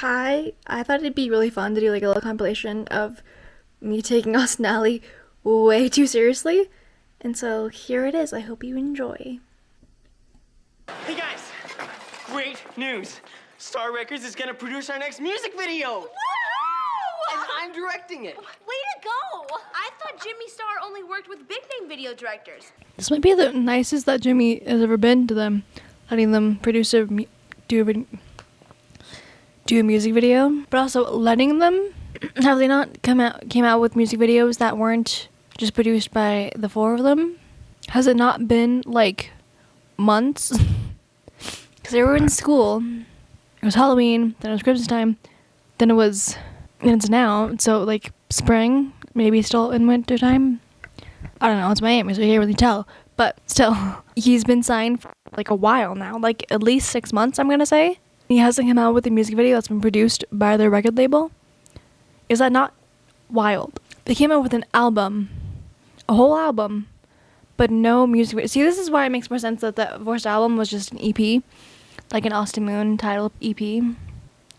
Hi, I thought it'd be really fun to do like a little compilation of me taking Austin Alley way too seriously. And so here it is. I hope you enjoy. Hey guys, great news. Star Records is gonna produce our next music video. Woo! And I'm directing it. Way to go! I thought Jimmy Star only worked with big name video directors. This might be the nicest that Jimmy has ever been to them, letting them produce do a music video, but also letting them. Have they not came out with music videos that weren't just produced by the four of them? Has it not been like months? Because they were in school. It was Halloween, then it was Christmas time, then it's now, so like spring, maybe still in winter time. I don't know, it's Miami, so you can't really tell. But still, he's been signed for like a while now, like at least 6 months, I'm gonna say. He hasn't come out with a music video that's been produced by their record label. Is that not wild? They came out with an album, a whole album, but no music video. See, this is why it makes more sense that the first album was just an EP, like an Austin Moon title EP.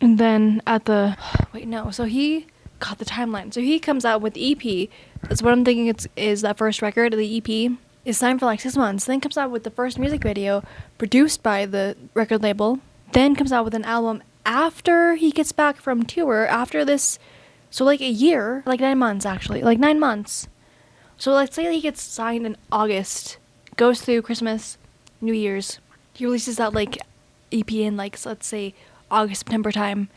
And then so he got the timeline. So he comes out with the EP. That's what I'm thinking is that first record, the EP, is signed for like 6 months. Then comes out with the first music video produced by the record label. Then comes out with an album after he gets back from tour, after this, so like a year, like 9 months actually, like 9 months. So let's say he gets signed in August, goes through Christmas, New Year's, he releases that like EP in like, let's say August, September time,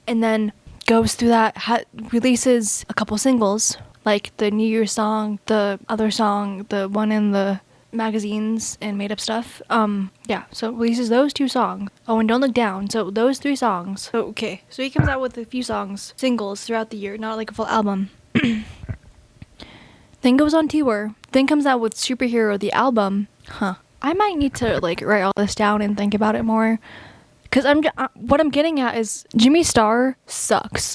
and then goes through that, releases a couple singles, like the New Year's song, the other song, the one in the magazines and made up stuff. So releases those 2 songs. Oh, and Don't Look Down. So those 3 songs. So he comes out with a few singles throughout the year, not like a full album. Then goes on tour. Then comes out with Superhero, the album. I might need to like write all this down and think about it more. Because what I'm getting at is Jimmy Star sucks.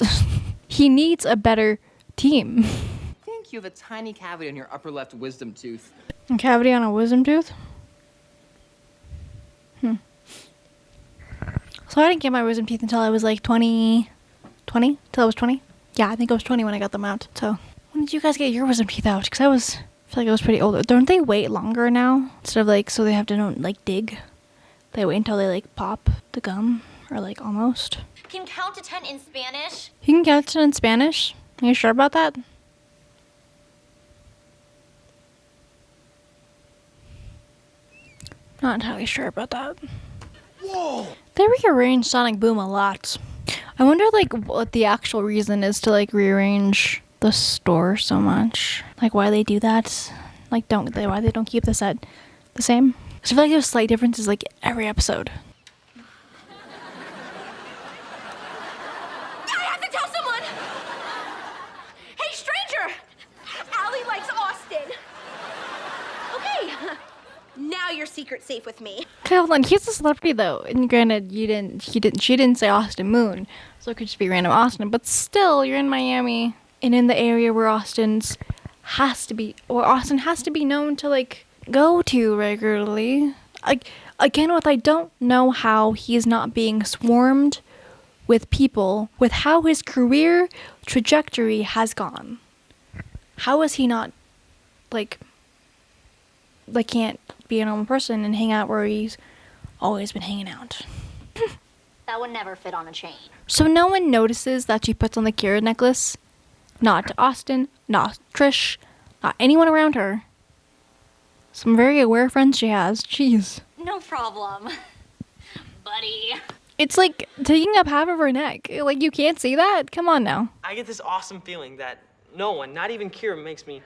He needs a better team. I think you have a tiny cavity on your upper left wisdom tooth. A cavity on a wisdom tooth? So I didn't get my wisdom teeth until I was like 20? Till I was 20? Yeah, I think I was 20 when I got them out. So when did you guys get your wisdom teeth out? Because I feel like I was pretty old. Don't they wait longer now? Instead of like, so they have to like dig? They wait until they like pop the gum? Or like almost? Can count to 10 in Spanish? You can count to 10 in Spanish? Are you sure about that? Not entirely sure about that. Whoa! They rearranged Sonic Boom a lot. I wonder like what the actual reason is to like rearrange the store so much. Like why they do that. Like why they don't keep the set the same. I feel like there's slight differences like every episode. I have to tell someone! Hey, stranger! Allie likes Austin. Okay. Now your secret's safe with me. Okay, hold on. He's a celebrity though, and granted, she didn't say Austin Moon, so it could just be random Austin. But still, you're in Miami and in the area where Austin has to be known to like go to regularly. Again, I don't know how he's not being swarmed with people with how his career trajectory has gone. How is he not can't be a normal person and hang out where he's always been hanging out? That would never fit on a chain. So no one notices that she puts on the Kira necklace? Not Austin, not Trish, not anyone around her. Some very aware friends she has. Jeez. No problem. Buddy. It's like taking up half of her neck. Like, you can't see that? Come on now. I get this awesome feeling that no one, not even Kira, makes me...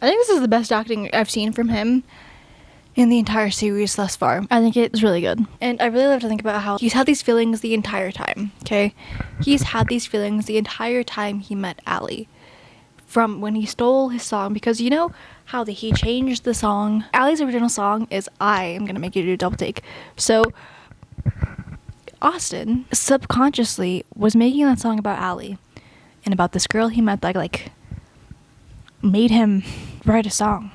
I think this is the best acting I've seen from him in the entire series thus far. I think it's really good. And I really love to think about how he's had these feelings the entire time, okay? He's had these feelings the entire time he met Allie. From when he stole his song, because you know how he changed the song. Allie's original song is I Am Gonna Make You Do a Double Take. So Austin subconsciously was making that song about Allie and about this girl he met that like made him write a song.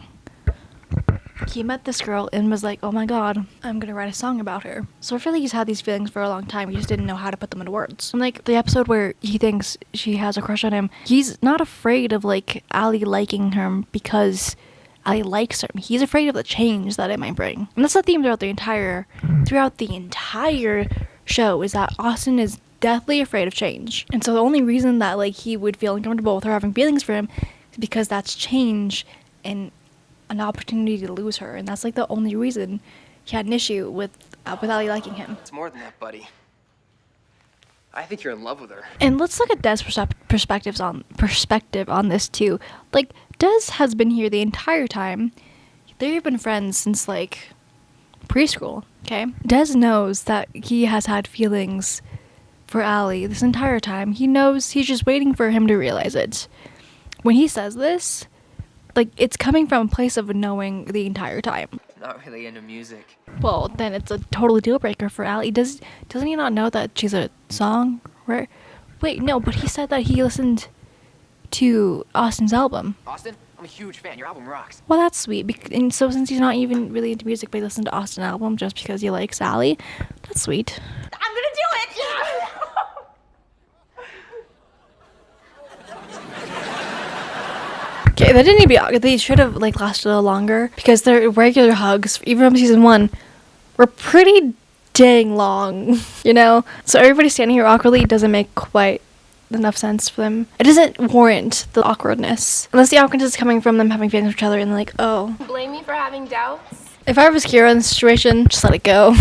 he met this girl and was like, oh my god, I'm gonna write a song about her. So I feel like he's had these feelings for a long time. He just didn't know how to put them into words. And like the episode where he thinks she has a crush on him, he's not afraid of like Allie liking him because Allie likes him. He's afraid of the change that it might bring. And that's the theme throughout the entire show, is that Austin is deathly afraid of change. And so the only reason that like he would feel uncomfortable with her having feelings for him is because that's change and an opportunity to lose her. And that's like the only reason he had an issue with Allie liking him. It's more than that, buddy. I think you're in love with her. And let's look at Des' perspective on this too. Like, Des has been here the entire time. They've been friends since like preschool, okay? Des knows that he has had feelings for Allie this entire time. He knows, he's just waiting for him to realize it. When he says this, like, it's coming from a place of knowing the entire time. Not really into music. Well, then it's a total deal breaker for Allie. Doesn't he not know that she's a song? Right? Wait, no, but he said that he listened to Austin's album. Austin, I'm a huge fan. Your album rocks. Well, that's sweet. And so since he's not even really into music, but he listened to Austin's album just because he likes Allie, that's sweet. I'm gonna do it! Okay, that didn't even they should have like lasted a little longer because their regular hugs, even from season 1, were pretty dang long, you know? So everybody standing here awkwardly doesn't make quite enough sense for them. It doesn't warrant the awkwardness. Unless the awkwardness is coming from them having feelings for each other and like, oh. Blame me for having doubts? If I was Kira in this situation, just let it go.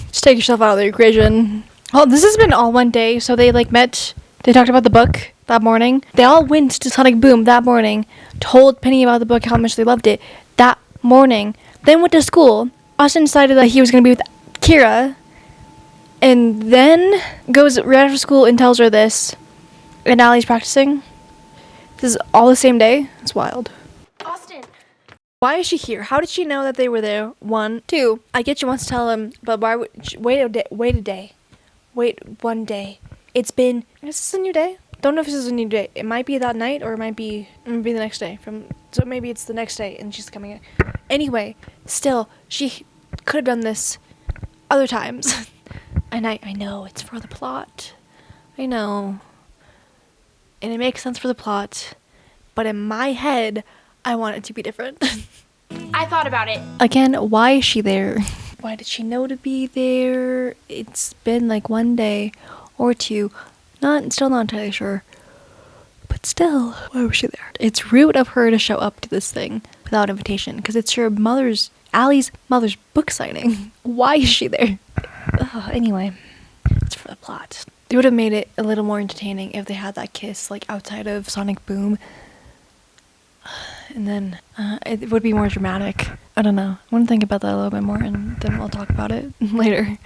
Just take yourself out of the equation. Oh, this has been all one day, so they like met, they talked about the book that morning. They all went to Sonic Boom that morning, told Penny about the book, how much they loved it that morning, then went to school. Austin decided that he was going to be with Kira, and then goes right after school and tells her this, and Allie's practicing. This is all the same day. It's wild. Austin. Why is she here? How did she know that they were there? 1, 2. I get you wants to tell him, but why would she, wait a day. Wait 1 day. It's been, is this a new day? Don't know if this is a new day. It might be that night, or it might be the next day. So maybe it's the next day and she's coming in. Anyway, still, she could have done this other times. And I know it's for the plot. I know. And it makes sense for the plot. But in my head, I want it to be different. I thought about it. Again, why is she there? Why did she know to be there? It's been like 1 day or 2. Still not entirely sure. But still, why was she there? It's rude of her to show up to this thing without invitation, because it's her Allie's mother's book signing. Why is she there? Anyway, it's for the plot. They would have made it a little more entertaining if they had that kiss like outside of Sonic Boom. And then it would be more dramatic. I don't know. I want to think about that a little bit more, and then we'll talk about it later.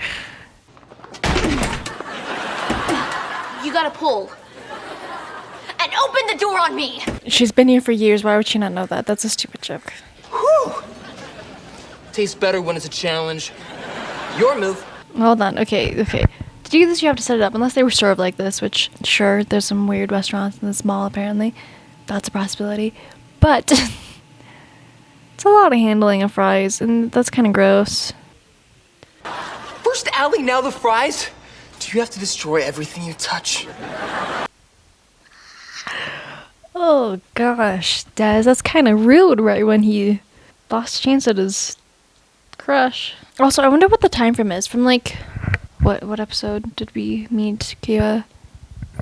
You gotta pull. And open the door on me! She's been here for years. Why would she not know that? That's a stupid joke. Whew! Tastes better when it's a challenge. Your move. Hold on. Okay. To do this, you have to set it up. Unless they were served like this, which, sure, there's some weird restaurants in this mall, apparently. That's a possibility. But it's a lot of handling of fries, and that's kind of gross. First Allie, now the fries? Do you have to destroy everything you touch? Oh, gosh, Des, that's kind of rude right when he lost a chance at his crush. Also, I wonder what the time frame is. From, like, what episode did we meet Kira?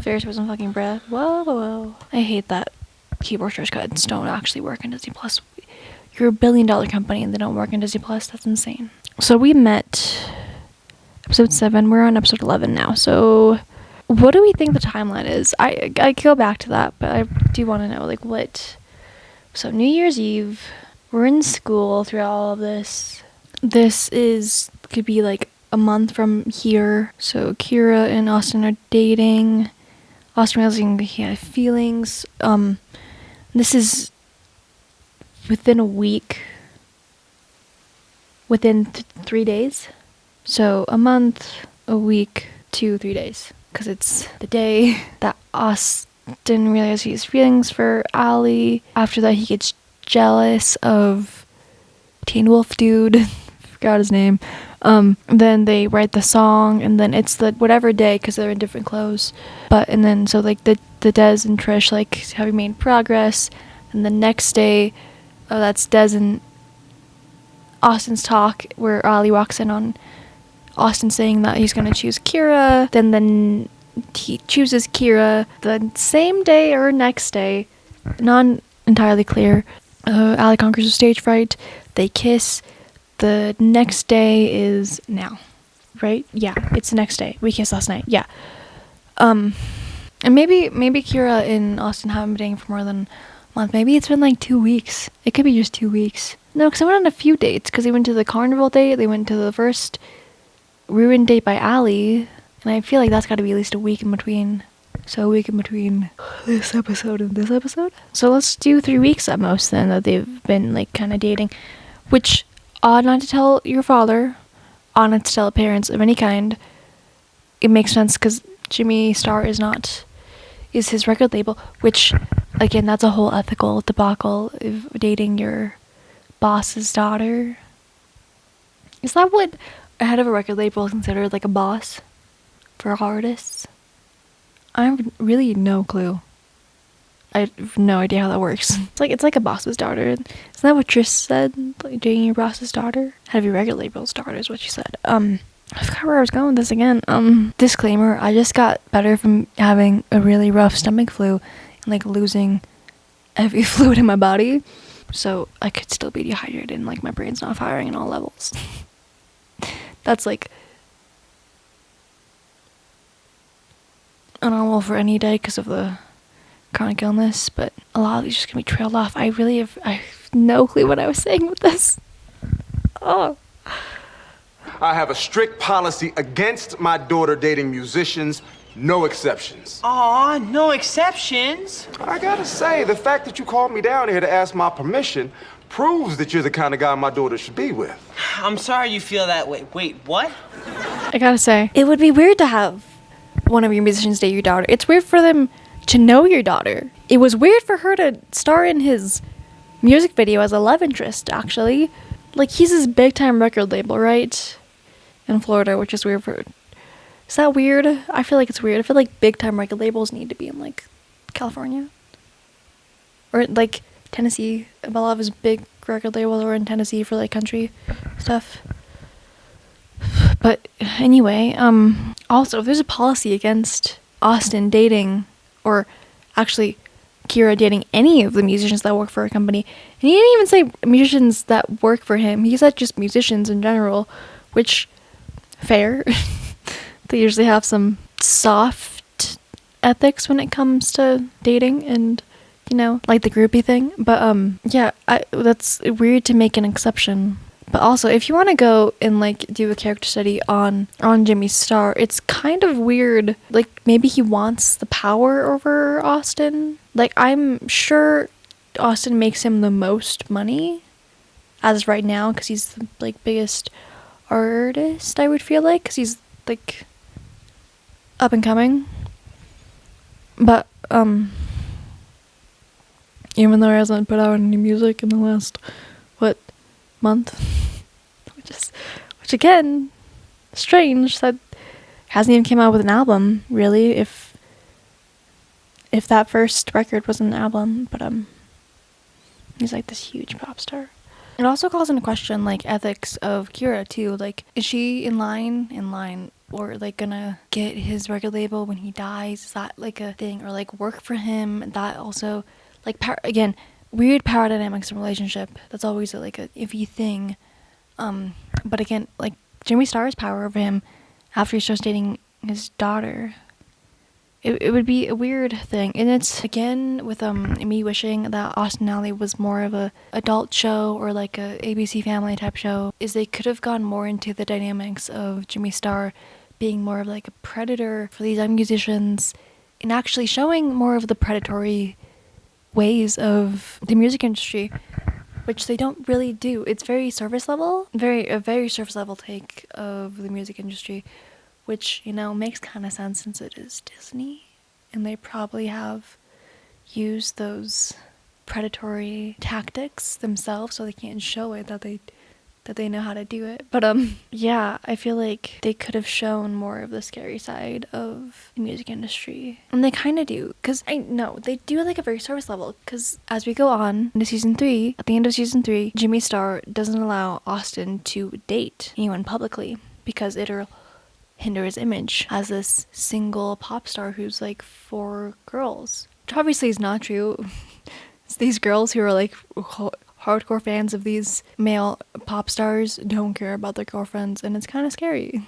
Ferris wasn't fucking Brad. Whoa. I hate that keyboard shortcuts don't actually work in Disney Plus. You're a $1 billion company and they don't work in Disney Plus. That's insane. So we met episode 7. We're on episode 11 now. So what do we think the timeline is? I go back to that, but I do want to know, like, what. So New Year's Eve, we're in school throughout all of this. This could be like a month from here. So Kira and Austin are dating. Austin realizing he had feelings. This is within a week. Within 3 days. So a month, a week, 2, 3 days. Because it's the day that Austin realizes he has feelings for Allie. After that, he gets jealous of Teen Wolf dude. Forgot his name. Then they write the song, and then it's the whatever day because they're in different clothes. And then so like the Des and Trish like have made progress, and the next day, that's Des and Austin's talk where Ali walks in on Austin saying that he's gonna choose Kira. Then he chooses Kira the same day or next day, not entirely clear. Ali conquers the stage fright. They kiss. The next day is now, right? Yeah, it's the next day. We kissed last night. Yeah. And maybe Kira and Austin haven't been dating for more than a month. Maybe it's been like 2 weeks. It could be just 2 weeks. No, because I went on a few dates. Because they went to the carnival date. They went to the first ruined date by Ali. And I feel like that's got to be at least a week in between. So a week in between this episode and this episode. So let's do 3 weeks at most then that they've been like kind of dating. Which, ought not to tell your father. Ought not to tell parents of any kind. It makes sense because Jimmy Star is his record label. Which, again, that's a whole ethical debacle of dating your boss's daughter. Is that what a head of a record label is considered, like a boss for artists? I have really no clue. I have no idea how that works. It's like a boss's daughter. Isn't that what Trish said? Like dating your boss's daughter? Head of your record label's daughter is what she said. I forgot where I was going with this again. Disclaimer, I just got better from having a really rough stomach flu and like losing every fluid in my body. So I could still be dehydrated and like my brain's not firing in all levels. That's like normal for any day because of the chronic illness, but a lot of these just gonna be trailed off. I have no clue what I was saying with this. Oh. I have a strict policy against my daughter dating musicians, no exceptions. Aw, no exceptions. I gotta say, the fact that you called me down here to ask my permission proves that you're the kind of guy my daughter should be with. I'm sorry you feel that way. Wait, what? I gotta say, it would be weird to have one of your musicians date your daughter. It's weird for them to know your daughter. It was weird for her to star in his music video as a love interest, actually. Like, he's his big-time record label, right? In Florida, which is weird for... Is that weird? I feel like it's weird. I feel like big-time record labels need to be in, like, California. Or, like, Tennessee. A lot of his big record labels are in Tennessee for, like, country stuff. But, anyway, also, if there's a policy against Austin dating... or actually Kira dating any of the musicians that work for a company. And he didn't even say musicians that work for him. He said just musicians in general, which, fair. They usually have some soft ethics when it comes to dating and, you know, like the groupie thing. But, yeah, that's weird to make an exception. But also, if you want to go and, like, do a character study on Jimmy Star, it's kind of weird. Like, maybe he wants the power over Austin. Like, I'm sure Austin makes him the most money as right now because he's the, like, biggest artist, I would feel like. Because he's, like, up and coming. But, even though he hasn't put out any music in the last, month, which again, strange that hasn't even came out with an album, really, if that first record wasn't an album. But he's like this huge pop star. It also calls into question like ethics of Kira too. Like, is she in line or like gonna get his record label when he dies? Is that like a thing? Or like work for him? That also, like, again, weird power dynamics in relationship. That's always like a iffy thing. But again, like, Jimmy Star's power over him after he starts dating his daughter. It would be a weird thing. And it's, again, with me wishing that Austin Alley was more of a adult show or like a ABC Family type show, is they could have gone more into the dynamics of Jimmy Star being more of like a predator for these young musicians and actually showing more of the predatory ways of the music industry, which they don't really do. It's very surface level, a very surface level take of the music industry, which, you know, makes kind of sense since it is Disney, and they probably have used those predatory tactics themselves, so they can't show it that they that they know how to do it. But yeah, I feel like they could have shown more of the scary side of the music industry. And they kind of do, because I know they do like a very surface level, because as we go on into season 3, at the end of season 3, Jimmy Star doesn't allow Austin to date anyone publicly because it'll hinder his image as this single pop star who's like for girls. Which obviously is not true. It's these girls who are like hardcore fans of these male pop stars don't care about their girlfriends, and it's kind of scary.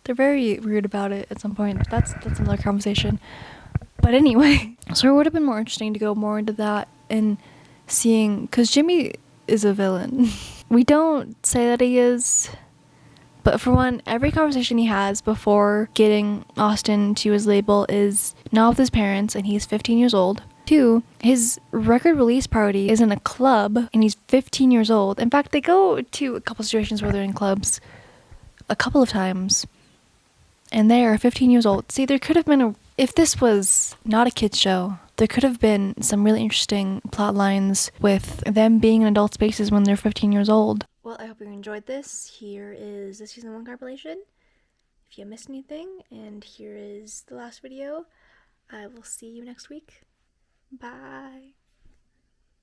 They're very weird about it at some point. That's another conversation. But anyway, so it would have been more interesting to go more into that and seeing, because Jimmy is a villain. We don't say that he is, but for one, every conversation he has before getting Austin to his label is not with his parents, and he's 15 years old. 2, his record release party is in a club, and he's 15 years old. In fact, they go to a couple situations where they're in clubs a couple of times, and they are 15 years old. See, there could have been if this was not a kids show, there could have been some really interesting plot lines with them being in adult spaces when they're 15 years old. Well, I hope you enjoyed this. Here is the season 1 compilation. If you missed anything, and here is the last video. I will see you next week. Bye.